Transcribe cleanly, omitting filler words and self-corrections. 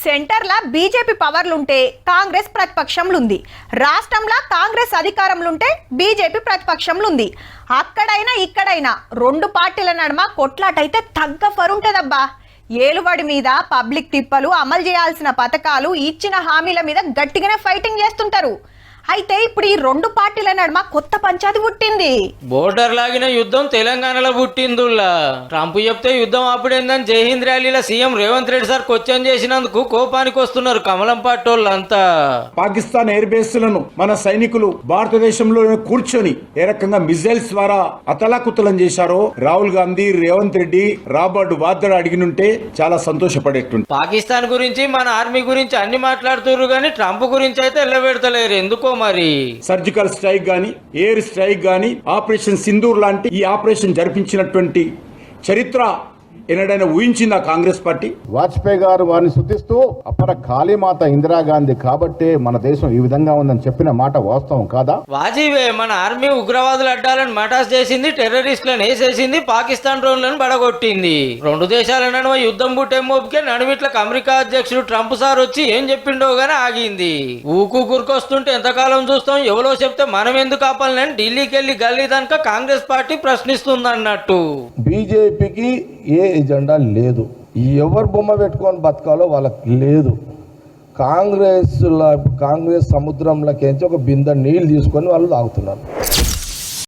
సెంటర్లో బీజేపీ పవర్లుంటే కాంగ్రెస్ ప్రతిపక్షంలుంది. రాష్ట్రంలో కాంగ్రెస్ అధికారంలుంటే బీజేపీ ప్రతిపక్షంలుంది. అక్కడైనా ఇక్కడైనా రెండు పార్టీల నడుమ కొట్లాటైతే తగ్గ ఫరుంటదబ్బా. ఏలుబడి మీద పబ్లిక్ తిప్పలు, అమలు చేయాల్సిన పథకాలు, ఇచ్చిన హామీల మీద గట్టిగానే ఫైటింగ్ చేస్తుంటారు. అయితే ఇప్పుడు ఈ రెండు పార్టీల నడుమ కొత్త పంచాయతీ పుట్టింది. బోర్డర్ లాగిన యుద్ధం తెలంగాణలో పుట్టిందుల్లా. ట్రంప్ చెప్తే యుద్ధం ఆపుడేందని జైహింద్ ర్యాలీలో CM Revanth Reddy sir question చేసినందుకు కోపానికి వస్తున్నారు కమలం పార్టీలంతా. పాకిస్తాన్ ఎయిర్ బేస్లను మన సైనికులు భారతదేశంలో కూర్చొని ఏ రకంగా మిజైల్స్ ద్వారా అతలాకుతలం చేశారో రాహుల్ గాంధీ, రేవంత్ రెడ్డి, రాబర్ట్ వాద్రా అడిగినుంటే చాలా సంతోషపడేట్టుంది. పాకిస్తాన్ గురించి, మన ఆర్మీ గురించి అన్ని మాట్లాడుతున్నారు కానీ ట్రంప్ గురించి అయితే ఎల్లబెడతలేరు. ఎందుకో మరి. సర్జికల్ స్ట్రైక్ గాని, ఎయిర్ స్ట్రైక్ గాని, ఆపరేషన్ సింధూర్ లాంటి ఈ ఆపరేషన్ జరిపించినటువంటి చరిత్ర ఎన్నడైనా ఊహించిందా కాంగ్రెస్ పార్టీ? వాజ్పేయి గారు వారిని శుద్ధిస్తూ అప్పర కాళీమాత ఇందిరాగాంధీ కాబట్టే మన దేశం ఈ విధంగా ఉందని చెప్పిన మాట వాస్తవం కాదా? వాజీవే మన ఆర్మీ ఉగ్రవాదులు అడ్డాలను మటాస్ చేసింది, టెర్రరిస్టులను వేసేసింది, పాకిస్తాన్ డ్రోన్లను పడగొట్టింది. రెండు దేశాల నడుమ యుద్ధం పుట్టే మోపుకే నడుమిట్లకు అమెరికా అధ్యక్షుడు ట్రంప్ సార్ వచ్చి ఏం చెప్పిండో గానీ ఆగింది. ఊకు గురికొస్తుంటే ఎంతకాలం చూస్తాం, ఎవరో చెప్తే మనం ఎందుకు ఆపాలని ఢిల్లీకి వెళ్లి గల్లీ దానిక కాంగ్రెస్ పార్టీ ప్రశ్నిస్తుంది అన్నట్టు. బీజేపీకి ఏ ఎజెండా లేదు. ఎవరు బొమ్మ పెట్టుకొని బతకాలో వాళ్ళకి లేదు. కాంగ్రెస్ సముద్రంలోకి ఒక బిందె నీళ్ళు తీసుకొని వాళ్ళు తాగుతున్నారు.